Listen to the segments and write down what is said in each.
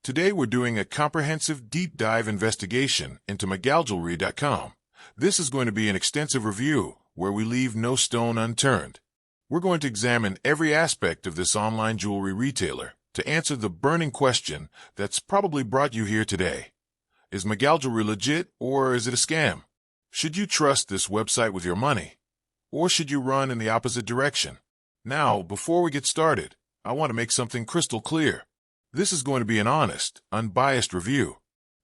Today we're doing a comprehensive deep dive investigation into Magaljewelry.com. This is going to be an extensive review where we leave no stone unturned. We're going to examine every aspect of this online jewelry retailer to answer the burning question that's probably brought you here today. Is Magaljewelry legit or is it a scam? Should you trust this website with your money? Or should you run in the opposite direction? Now, before we get started, I want to make something crystal clear. This is going to be an honest, unbiased review.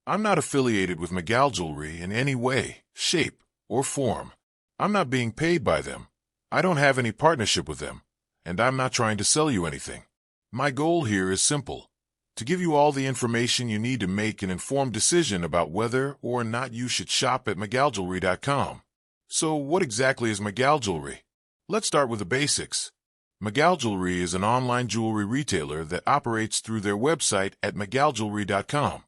I'm not affiliated with Magaljewelry in any way, shape, or form. I'm not being paid by them. I don't have any partnership with them, and I'm not trying to sell you anything. My goal here is simple: to give you all the information you need to make an informed decision about whether or not you should shop at Magaljewelry.com. So what exactly is Magaljewelry? Let's start with the basics. Magaljewelry is an online jewelry retailer that operates through their website at Magaljewelry.com.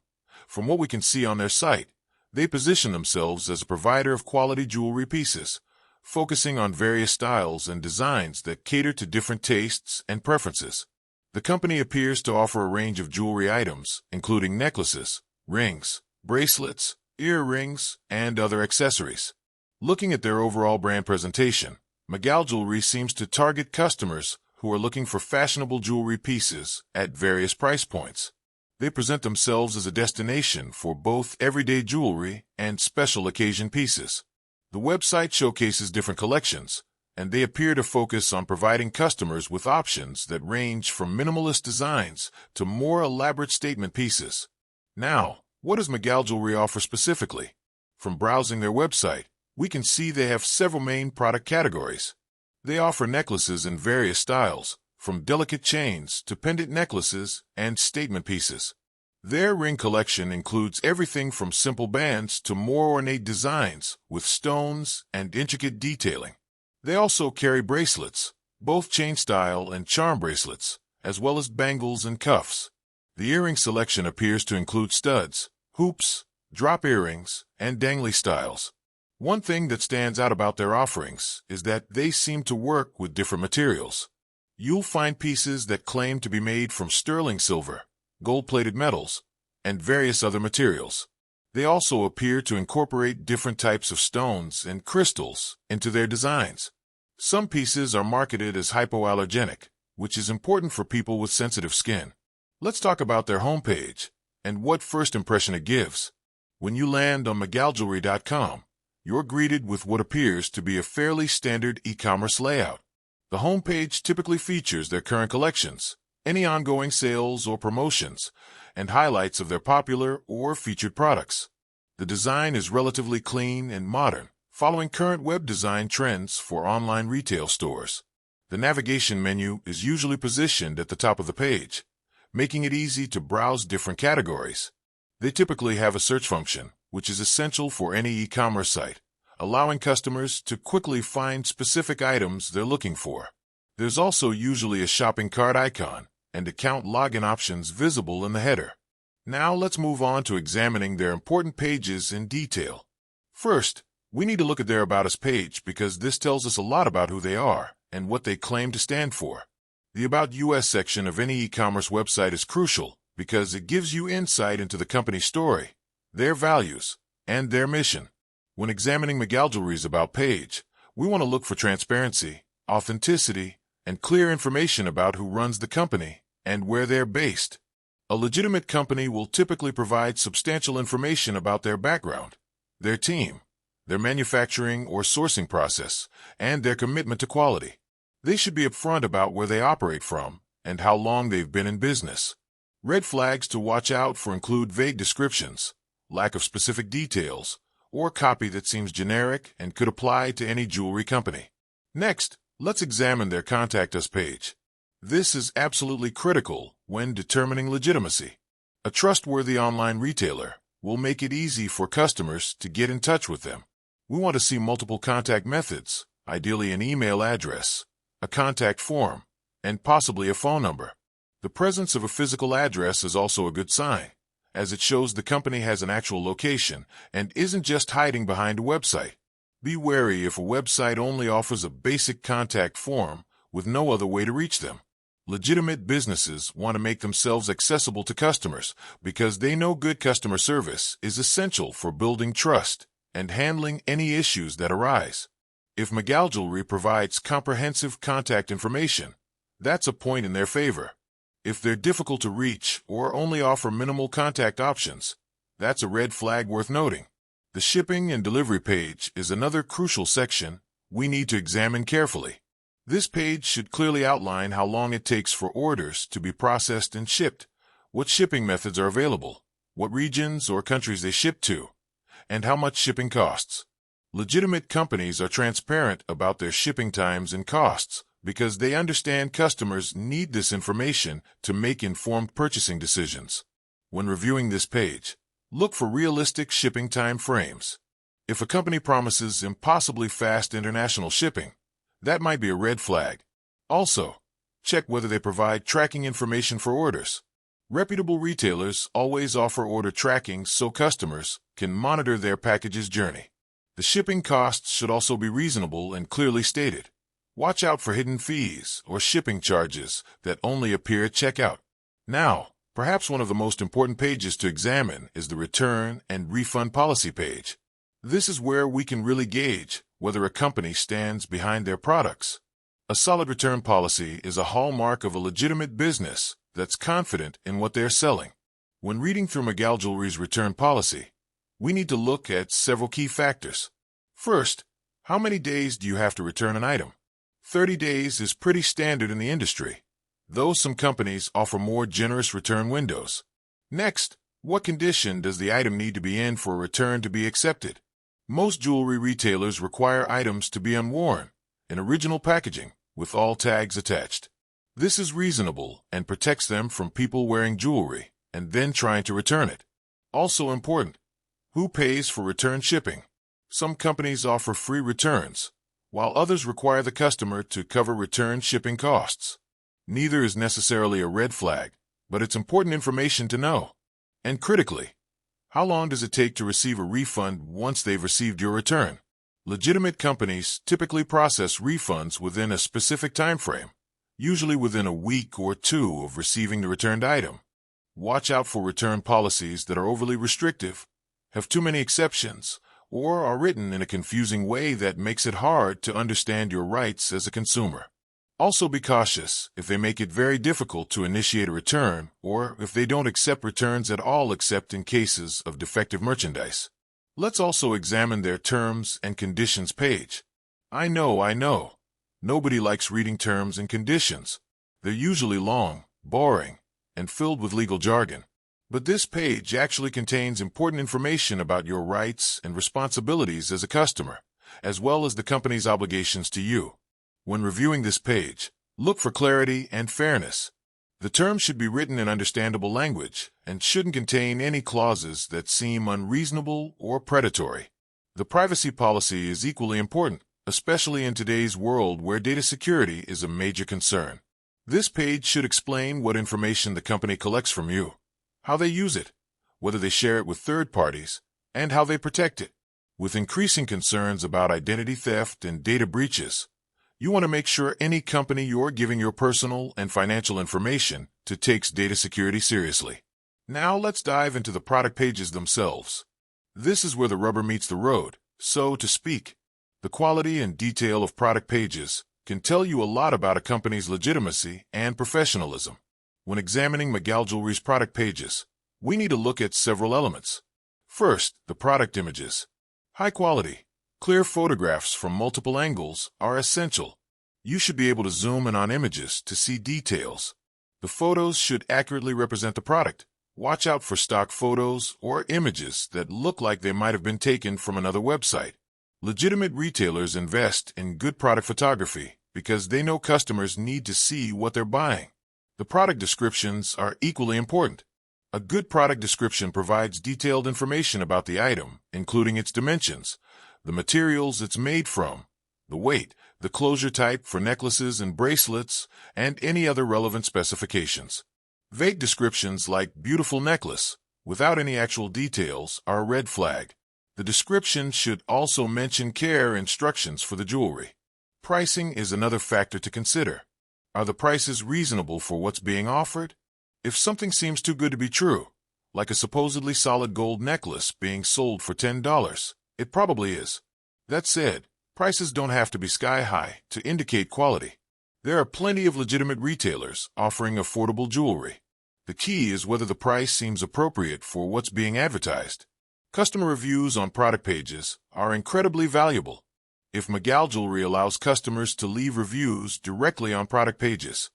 From what we can see on their site, they position themselves as a provider of quality jewelry pieces, focusing on various styles and designs that cater to different tastes and preferences. The company appears to offer a range of jewelry items, including necklaces, rings, bracelets, earrings, and other accessories. Looking at their overall brand presentation, Magaljewelry seems to target customers who are looking for fashionable jewelry pieces at various price points. They present themselves as a destination for both everyday jewelry and special occasion pieces. The website showcases different collections, and they appear to focus on providing customers with options that range from minimalist designs to more elaborate statement pieces. Now, what does Magaljewelry offer specifically? From browsing their website, we can see they have several main product categories. They offer necklaces in various styles, from delicate chains to pendant necklaces and statement pieces. Their ring collection includes everything from simple bands to more ornate designs with stones and intricate detailing. They also carry bracelets, both chain style and charm bracelets, as well as bangles and cuffs. The earring selection appears to include studs, hoops, drop earrings, and dangly styles. One thing that stands out about their offerings is that they seem to work with different materials. You'll find pieces that claim to be made from sterling silver, gold-plated metals, and various other materials. They also appear to incorporate different types of stones and crystals into their designs. Some pieces are marketed as hypoallergenic, which is important for people with sensitive skin. Let's talk about their homepage and what first impression it gives. When you land on Magaljewelry.com, you're greeted with what appears to be a fairly standard e-commerce layout. The homepage typically features their current collections, any ongoing sales or promotions, and highlights of their popular or featured products. The design is relatively clean and modern, following current web design trends for online retail stores. The navigation menu is usually positioned at the top of the page, making it easy to browse different categories. They typically have a search function, which is essential for any e-commerce site, allowing customers to quickly find specific items they're looking for. There's also usually a shopping cart icon and account login options visible in the header. Now let's move on to examining their important pages in detail. First, we need to look at their About Us page because this tells us a lot about who they are and what they claim to stand for. The About US section of any e-commerce website is crucial because it gives you insight into the company's story, their values, and their mission. When examining Magaljewelry's About page, we want to look for transparency, authenticity, and clear information about who runs the company and where they're based. A legitimate company will typically provide substantial information about their background, their team, their manufacturing or sourcing process, and their commitment to quality. They should be upfront about where they operate from and how long they've been in business. Red flags to watch out for include vague descriptions, lack of specific details, or copy that seems generic and could apply to any jewelry company. Next, let's examine their Contact Us page. This is absolutely critical when determining legitimacy. A trustworthy online retailer will make it easy for customers to get in touch with them. We want to see multiple contact methods, ideally an email address, a contact form, and possibly a phone number. The presence of a physical address is also a good sign, as it shows the company has an actual location and isn't just hiding behind a website. Be wary if a website only offers a basic contact form with no other way to reach them. Legitimate businesses want to make themselves accessible to customers because they know good customer service is essential for building trust and handling any issues that arise. If Magaljewelry provides comprehensive contact information, that's a point in their favor. If they're difficult to reach or only offer minimal contact options, that's a red flag worth noting. The shipping and delivery page is another crucial section we need to examine carefully. This page should clearly outline how long it takes for orders to be processed and shipped, what shipping methods are available, what regions or countries they ship to, and how much shipping costs. Legitimate companies are transparent about their shipping times and costs because they understand customers need this information to make informed purchasing decisions. When reviewing this page, look for realistic shipping time frames. If a company promises impossibly fast international shipping, that might be a red flag. Also, check whether they provide tracking information for orders. Reputable retailers always offer order tracking so customers can monitor their package's journey. The shipping costs should also be reasonable and clearly stated. Watch out for hidden fees or shipping charges that only appear at checkout. Now, perhaps one of the most important pages to examine is the return and refund policy page. This is where we can really gauge whether a company stands behind their products. A solid return policy is a hallmark of a legitimate business that's confident in what they're selling. When reading through Magaljewelry's return policy, we need to look at several key factors. First, how many days do you have to return an item? 30 days is pretty standard in the industry, though some companies offer more generous return windows. Next, what condition does the item need to be in for a return to be accepted? Most jewelry retailers require items to be unworn, in original packaging, with all tags attached. This is reasonable and protects them from people wearing jewelry and then trying to return it. Also important, who pays for return shipping? Some companies offer free returns, while others require the customer to cover return shipping costs. Neither is necessarily a red flag, but it's important information to know. And critically, how long does it take to receive a refund once they've received your return? Legitimate companies typically process refunds within a specific time frame, usually within a week or two of receiving the returned item. Watch out for return policies that are overly restrictive, have too many exceptions, or are written in a confusing way that makes it hard to understand your rights as a consumer. Also be cautious if they make it very difficult to initiate a return or if they don't accept returns at all except in cases of defective merchandise. Let's also examine their terms and conditions page. I know. Nobody likes reading terms and conditions. They're usually long, boring, and filled with legal jargon. But this page actually contains important information about your rights and responsibilities as a customer, as well as the company's obligations to you. When reviewing this page, look for clarity and fairness. The terms should be written in understandable language and shouldn't contain any clauses that seem unreasonable or predatory. The privacy policy is equally important, especially in today's world where data security is a major concern. This page should explain what information the company collects from you, how they use it, whether they share it with third parties, and how they protect it. With increasing concerns about identity theft and data breaches, you want to make sure any company you're giving your personal and financial information to takes data security seriously. Now let's dive into the product pages themselves. This is where the rubber meets the road, so to speak. The quality and detail of product pages can tell you a lot about a company's legitimacy and professionalism. When examining Magaljewelry's product pages, we need to look at several elements. First, the product images. High quality, clear photographs from multiple angles are essential. You should be able to zoom in on images to see details. The photos should accurately represent the product. Watch out for stock photos or images that look like they might have been taken from another website. Legitimate retailers invest in good product photography because they know customers need to see what they're buying. The product descriptions are equally important. A good product description provides detailed information about the item, including its dimensions, the materials it's made from, the weight, the closure type for necklaces and bracelets, and any other relevant specifications. Vague descriptions like beautiful necklace, without any actual details, are a red flag. The description should also mention care instructions for the jewelry. Pricing is another factor to consider. Are the prices reasonable for what's being offered? If something seems too good to be true, like a supposedly solid gold necklace being sold for $10, it probably is. That said, prices don't have to be sky high to indicate quality. There are plenty of legitimate retailers offering affordable jewelry. The key is whether the price seems appropriate for what's being advertised. Customer reviews on product pages are incredibly valuable. If Magaljewelry allows customers to leave reviews directly on product pages,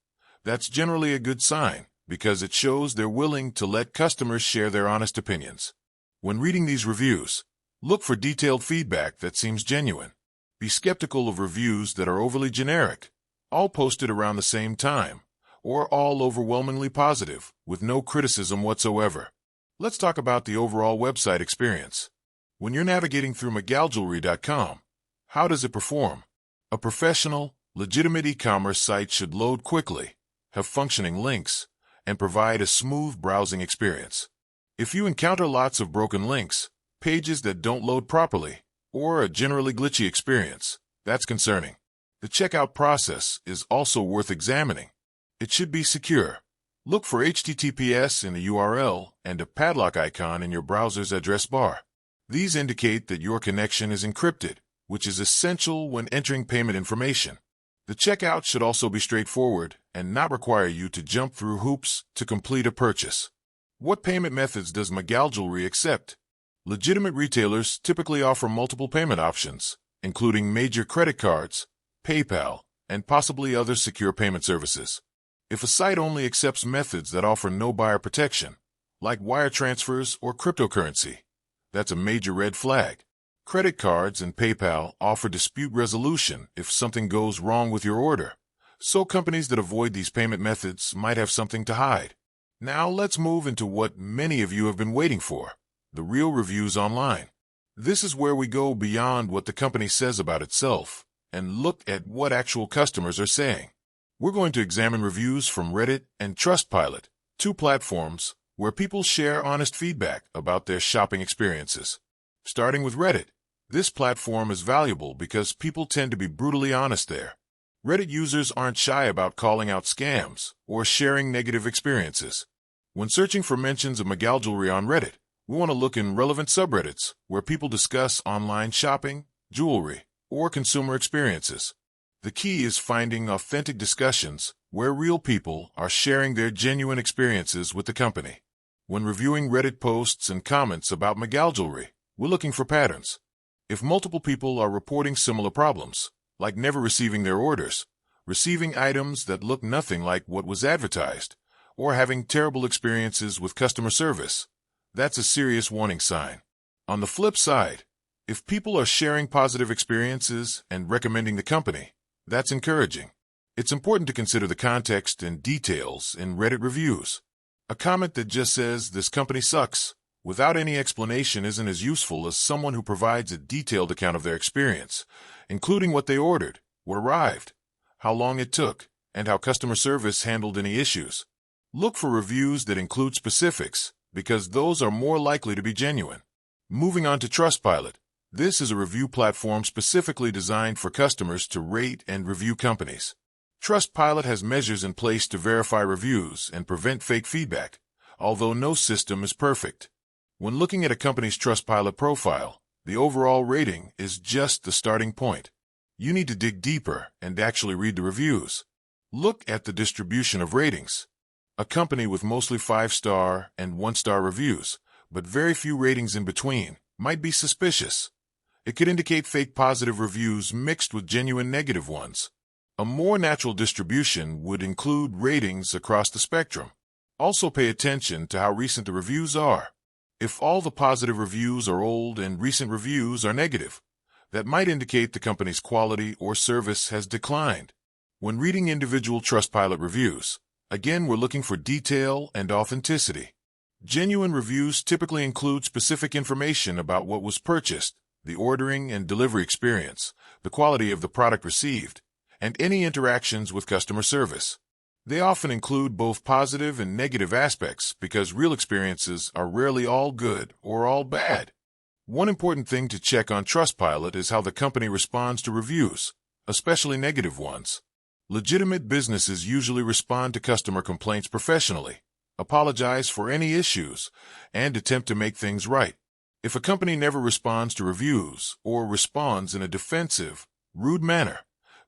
that's generally a good sign because it shows they're willing to let customers share their honest opinions. When reading these reviews, look for detailed feedback that seems genuine. Be skeptical of reviews that are overly generic, all posted around the same time, or all overwhelmingly positive with no criticism whatsoever. Let's talk about the overall website experience. When you're navigating through Magaljewelry.com, how does it perform? A professional, legitimate e-commerce site should load quickly, have functioning links, and provide a smooth browsing experience. If you encounter lots of broken links, pages that don't load properly, or a generally glitchy experience, that's concerning. The checkout process is also worth examining. It should be secure. Look for HTTPS in the URL and a padlock icon in your browser's address bar. These indicate that your connection is encrypted, which is essential when entering payment information. The checkout should also be straightforward and not require you to jump through hoops to complete a purchase. What payment methods does Magaljewelry accept? Legitimate retailers typically offer multiple payment options, including major credit cards, PayPal, and possibly other secure payment services. If a site only accepts methods that offer no buyer protection, like wire transfers or cryptocurrency, that's a major red flag. Credit cards and PayPal offer dispute resolution if something goes wrong with your order, so companies that avoid these payment methods might have something to hide. Now let's move into what many of you have been waiting for, the real reviews online. This is where we go beyond what the company says about itself and look at what actual customers are saying. We're going to examine reviews from Reddit and Trustpilot, two platforms where people share honest feedback about their shopping experiences. Starting with Reddit, this platform is valuable because people tend to be brutally honest there. Reddit users aren't shy about calling out scams or sharing negative experiences. When searching for mentions of Magaljewelry on Reddit, we want to look in relevant subreddits where people discuss online shopping, jewelry, or consumer experiences. The key is finding authentic discussions where real people are sharing their genuine experiences with the company. When reviewing Reddit posts and comments about Magaljewelry, we're looking for patterns. If multiple people are reporting similar problems, like never receiving their orders, receiving items that look nothing like what was advertised, or having terrible experiences with customer service, that's a serious warning sign. On the flip side, if people are sharing positive experiences and recommending the company, that's encouraging. It's important to consider the context and details in Reddit reviews. A comment that just says, "This company sucks," without any explanation isn't as useful as someone who provides a detailed account of their experience, including what they ordered, what arrived, how long it took, and how customer service handled any issues. Look for reviews that include specifics, because those are more likely to be genuine. Moving on to Trustpilot. This is a review platform specifically designed for customers to rate and review companies. Trustpilot has measures in place to verify reviews and prevent fake feedback, although no system is perfect. When looking at a company's Trustpilot profile, the overall rating is just the starting point. You need to dig deeper and actually read the reviews. Look at the distribution of ratings. A company with mostly 5-star and 1-star reviews, but very few ratings in between, might be suspicious. It could indicate fake positive reviews mixed with genuine negative ones. A more natural distribution would include ratings across the spectrum. Also pay attention to how recent the reviews are. If all the positive reviews are old and recent reviews are negative, that might indicate the company's quality or service has declined. When reading individual Trustpilot reviews, again, we're looking for detail and authenticity. Genuine reviews typically include specific information about what was purchased, the ordering and delivery experience, the quality of the product received, and any interactions with customer service. They often include both positive and negative aspects because real experiences are rarely all good or all bad. One important thing to check on Trustpilot is how the company responds to reviews, especially negative ones. Legitimate businesses usually respond to customer complaints professionally, apologize for any issues, and attempt to make things right. If a company never responds to reviews or responds in a defensive, rude manner,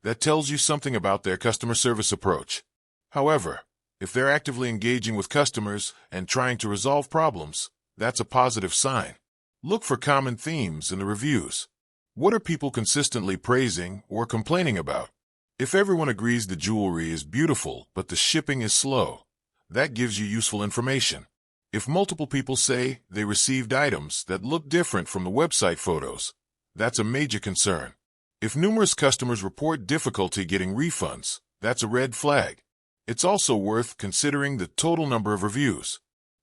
that tells you something about their customer service approach. However, if they're actively engaging with customers and trying to resolve problems, that's a positive sign. Look for common themes in the reviews. What are people consistently praising or complaining about? If everyone agrees the jewelry is beautiful but the shipping is slow, that gives you useful information. If multiple people say they received items that look different from the website photos, that's a major concern. If numerous customers report difficulty getting refunds, that's a red flag. It's also worth considering the total number of reviews.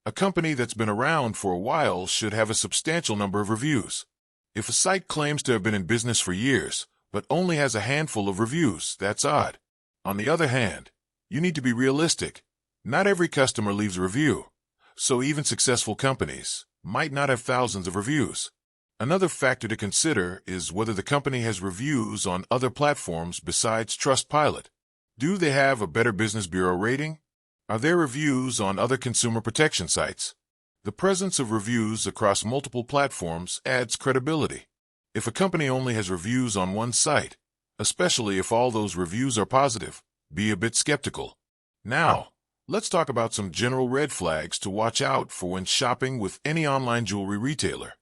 A company that's been around for a while should have a substantial number of reviews. If a site claims to have been in business for years, but only has a handful of reviews, that's odd. On the other hand, you need to be realistic. Not every customer leaves a review, so even successful companies might not have thousands of reviews. Another factor to consider is whether the company has reviews on other platforms besides Trustpilot. Do they have a Better Business Bureau rating? Are there reviews on other consumer protection sites? The presence of reviews across multiple platforms adds credibility. If a company only has reviews on one site, especially if all those reviews are positive, be a bit skeptical. Now, let's talk about some general red flags to watch out for when shopping with any online jewelry retailer,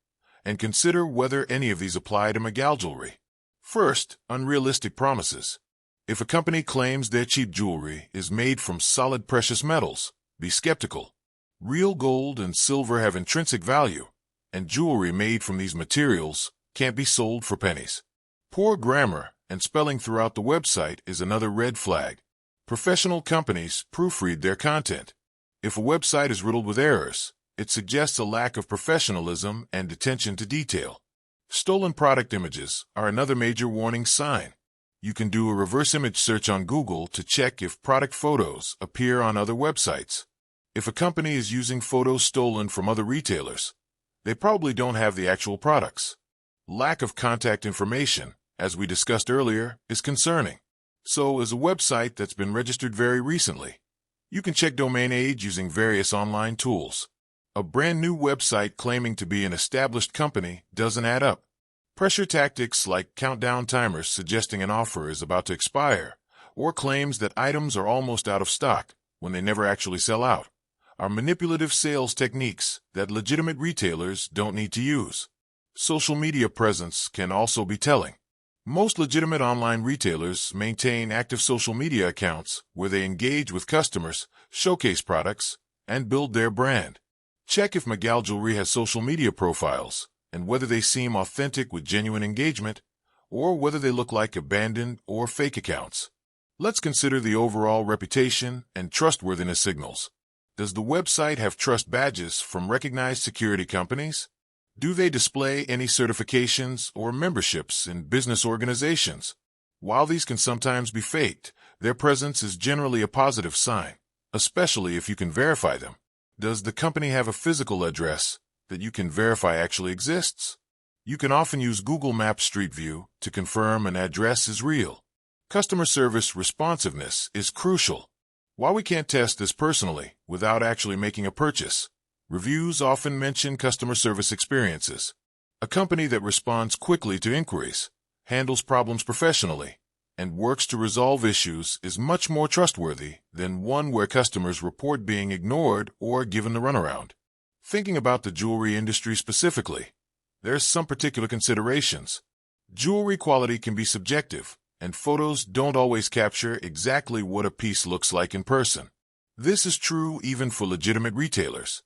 and consider whether any of these apply to Magaljewelry. First, unrealistic promises. If a company claims their cheap jewelry is made from solid precious metals, be skeptical. Real gold and silver have intrinsic value, and jewelry made from these materials can't be sold for pennies. Poor grammar and spelling throughout the website is another red flag. Professional companies proofread their content. If a website is riddled with errors, it suggests a lack of professionalism and attention to detail. Stolen product images are another major warning sign. You can do a reverse image search on Google to check if product photos appear on other websites. If a company is using photos stolen from other retailers, they probably don't have the actual products. Lack of contact information, as we discussed earlier, is concerning. So is a website that's been registered very recently. You can check domain age using various online tools. A brand new website claiming to be an established company doesn't add up. Pressure tactics like countdown timers suggesting an offer is about to expire, or claims that items are almost out of stock when they never actually sell out, are manipulative sales techniques that legitimate retailers don't need to use. Social media presence can also be telling. Most legitimate online retailers maintain active social media accounts where they engage with customers, showcase products, and build their brand. Check if Magaljewelry has social media profiles and whether they seem authentic with genuine engagement, or whether they look like abandoned or fake accounts. Let's consider the overall reputation and trustworthiness signals. Does the website have trust badges from recognized security companies? Do they display any certifications or memberships in business organizations? While these can sometimes be faked, their presence is generally a positive sign, especially if you can verify them. Does the company have a physical address that you can verify actually exists? You can often use Google Maps Street View to confirm an address is real. Customer service responsiveness is crucial. While we can't test this personally without actually making a purchase, reviews often mention customer service experiences. A company that responds quickly to inquiries, handles problems professionally, and works to resolve issues is much more trustworthy than one where customers report being ignored or given the runaround. Thinking about the jewelry industry specifically, there's some particular considerations. Jewelry quality can be subjective, and photos don't always capture exactly what a piece looks like in person. This is true even for legitimate retailers.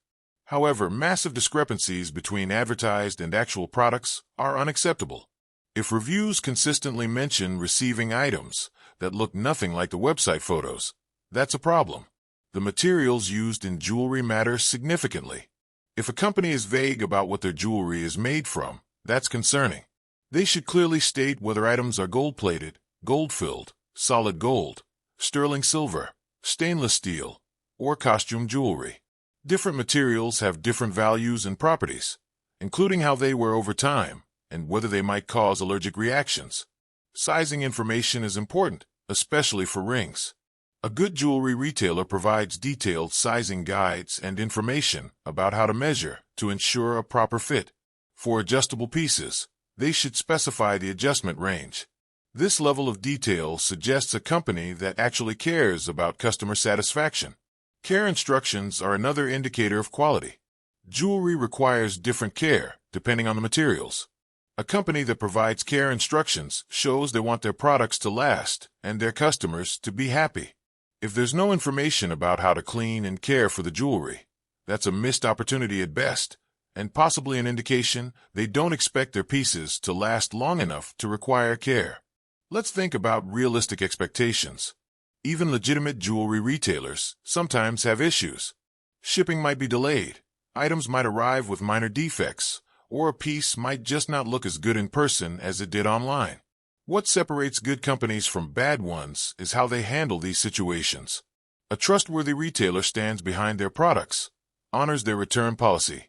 However, massive discrepancies between advertised and actual products are unacceptable. If reviews consistently mention receiving items that look nothing like the website photos, that's a problem. The materials used in jewelry matter significantly. If a company is vague about what their jewelry is made from, that's concerning. They should clearly state whether items are gold-plated, gold-filled, solid gold, sterling silver, stainless steel, or costume jewelry. Different materials have different values and properties, including how they wear over time and whether they might cause allergic reactions. Sizing information is important, especially for rings. A good jewelry retailer provides detailed sizing guides and information about how to measure to ensure a proper fit. For adjustable pieces, they should specify the adjustment range. This level of detail suggests a company that actually cares about customer satisfaction. Care instructions are another indicator of quality. Jewelry requires different care depending on the materials. A company that provides care instructions shows they want their products to last and their customers to be happy. If there's no information about how to clean and care for the jewelry, that's a missed opportunity at best, and possibly an indication they don't expect their pieces to last long enough to require care. Let's think about realistic expectations. Even legitimate jewelry retailers sometimes have issues. Shipping might be delayed, items might arrive with minor defects, or a piece might just not look as good in person as it did online. What separates good companies from bad ones is how they handle these situations. A trustworthy retailer stands behind their products, honors their return policy,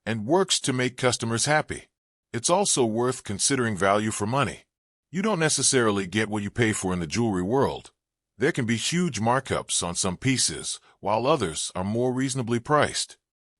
and works to make customers happy. It's also worth considering value for money. You don't necessarily get what you pay for in the jewelry world. There can be huge markups on some pieces, while others are more reasonably priced.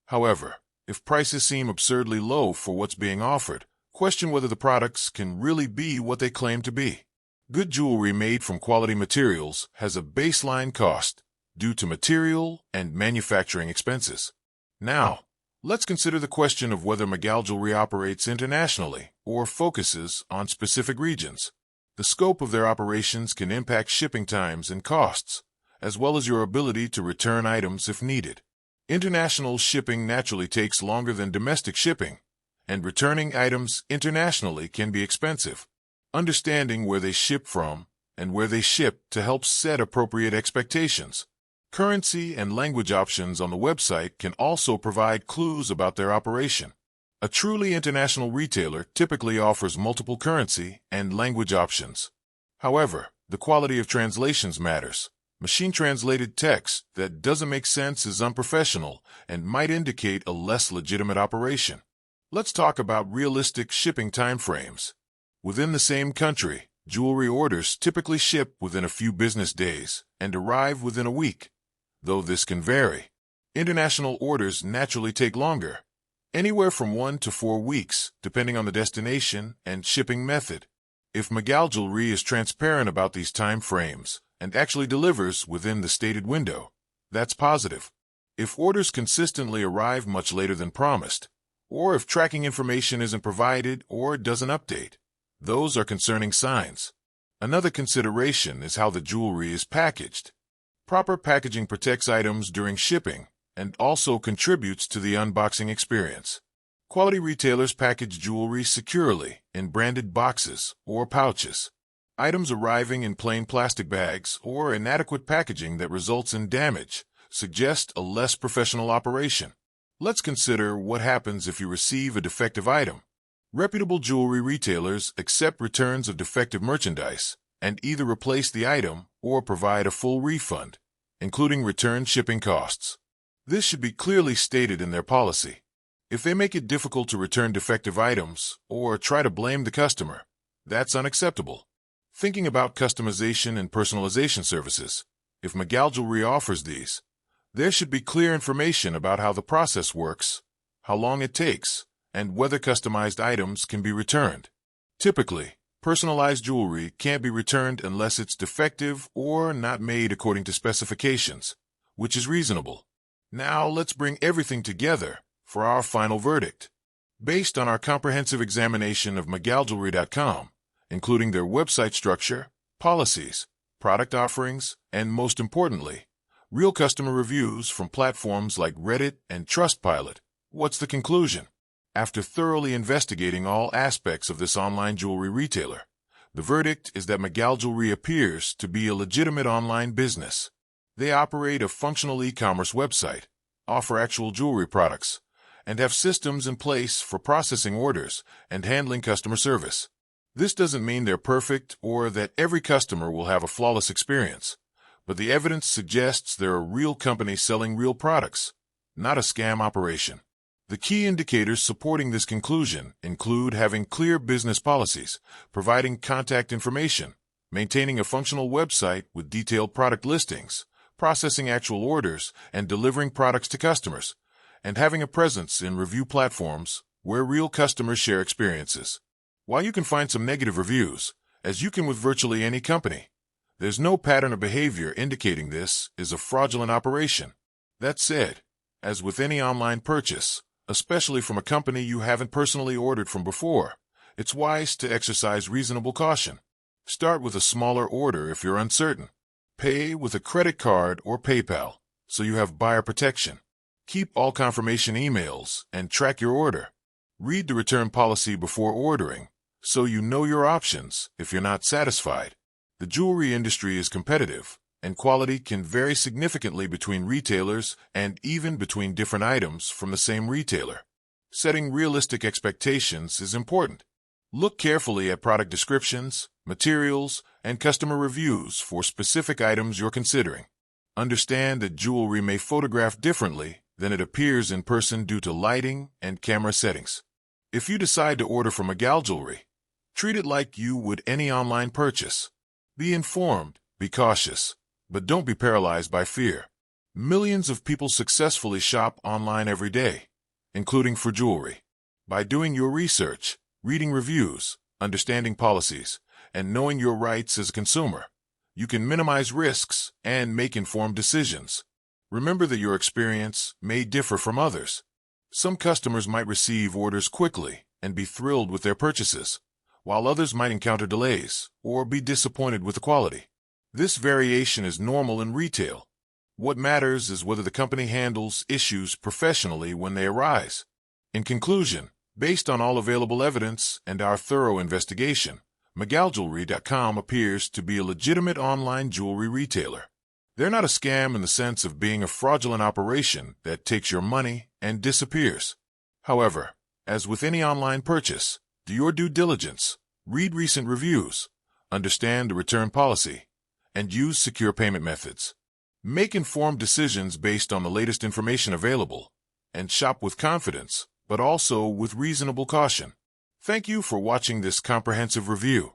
However, if prices seem absurdly low for what's being offered, question whether the products can really be what they claim to be. Good jewelry made from quality materials has a baseline cost due to material and manufacturing expenses. Now, let's consider the question of whether Magaljewelry operates internationally or focuses on specific regions. The scope of their operations can impact shipping times and costs, as well as your ability to return items if needed. International shipping naturally takes longer than domestic shipping, and returning items internationally can be expensive. Understanding where they ship from and where they ship to help set appropriate expectations. Currency and language options on the website can also provide clues about their operation. A truly international retailer typically offers multiple currency and language options. However, the quality of translations matters. Machine-translated text that doesn't make sense is unprofessional and might indicate a less legitimate operation. Let's talk about realistic shipping timeframes. Within the same country, jewelry orders typically ship within a few business days and arrive within a week, though this can vary. International orders naturally take longer, anywhere from 1 to 4 weeks, depending on the destination and shipping method. If Magaljewelry is transparent about these time frames and actually delivers within the stated window, that's positive. If orders consistently arrive much later than promised, or if tracking information isn't provided or doesn't update, those are concerning signs. Another consideration is how the jewelry is packaged. Proper packaging protects items during shipping and also contributes to the unboxing experience. Quality retailers package jewelry securely in branded boxes or pouches. Items arriving in plain plastic bags or inadequate packaging that results in damage suggest a less professional operation. Let's consider what happens if you receive a defective item. Reputable jewelry retailers accept returns of defective merchandise and either replace the item or provide a full refund, including return shipping costs. This should be clearly stated in their policy. If they make it difficult to return defective items or try to blame the customer, that's unacceptable. Thinking about customization and personalization services, if Magaljewelry offers these, there should be clear information about how the process works, how long it takes, and whether customized items can be returned. Typically, personalized jewelry can't be returned unless it's defective or not made according to specifications, which is reasonable. Now let's bring everything together for our final verdict. Based on our comprehensive examination of Magaljewelry.com, including their website structure, policies, product offerings, and most importantly, real customer reviews from platforms like Reddit and Trustpilot, what's the conclusion? After thoroughly investigating all aspects of this online jewelry retailer, the verdict is that Magaljewelry appears to be a legitimate online business. They operate a functional e-commerce website, offer actual jewelry products, and have systems in place for processing orders and handling customer service. This doesn't mean they're perfect or that every customer will have a flawless experience, but the evidence suggests they're a real company selling real products, not a scam operation. The key indicators supporting this conclusion include having clear business policies, providing contact information, maintaining a functional website with detailed product listings, processing actual orders, and delivering products to customers, and having a presence in review platforms where real customers share experiences. While you can find some negative reviews, as you can with virtually any company, there's no pattern of behavior indicating this is a fraudulent operation. That said, as with any online purchase, especially from a company you haven't personally ordered from before, it's wise to exercise reasonable caution. Start with a smaller order if you're uncertain. Pay with a credit card or PayPal, so you have buyer protection. Keep all confirmation emails and track your order. Read the return policy before ordering, so you know your options if you're not satisfied. The jewelry industry is competitive, and quality can vary significantly between retailers and even between different items from the same retailer. Setting realistic expectations is important. Look carefully at product descriptions, materials, and customer reviews for specific items you're considering. Understand that jewelry may photograph differently than it appears in person due to lighting and camera settings. If you decide to order from Magaljewelry, treat it like you would any online purchase. Be informed, be cautious, but don't be paralyzed by fear. Millions of people successfully shop online every day, including for jewelry. By doing your research, reading reviews, understanding policies, and knowing your rights as a consumer, you can minimize risks and make informed decisions. Remember that your experience may differ from others. Some customers might receive orders quickly and be thrilled with their purchases, while others might encounter delays or be disappointed with the quality. This variation is normal in retail. What matters is whether the company handles issues professionally when they arise. In conclusion, based on all available evidence and our thorough investigation, Magaljewelry.com appears to be a legitimate online jewelry retailer. They're not a scam in the sense of being a fraudulent operation that takes your money and disappears. However, as with any online purchase, do your due diligence, read recent reviews, understand the return policy, and use secure payment methods. Make informed decisions based on the latest information available, and shop with confidence, but also with reasonable caution. Thank you for watching this comprehensive review.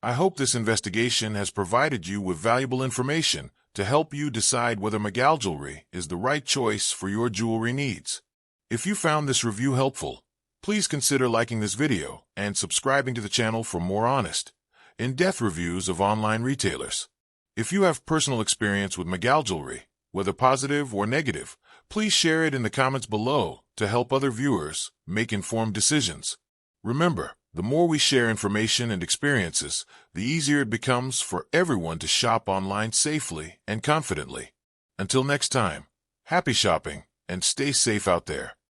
I hope this investigation has provided you with valuable information to help you decide whether Magaljewelry is the right choice for your jewelry needs. If you found this review helpful, please consider liking this video and subscribing to the channel for more honest, in-depth reviews of online retailers. If you have personal experience with Magaljewelry, whether positive or negative, please share it in the comments below to help other viewers make informed decisions. Remember, the more we share information and experiences, the easier it becomes for everyone to shop online safely and confidently. Until next time, happy shopping and stay safe out there.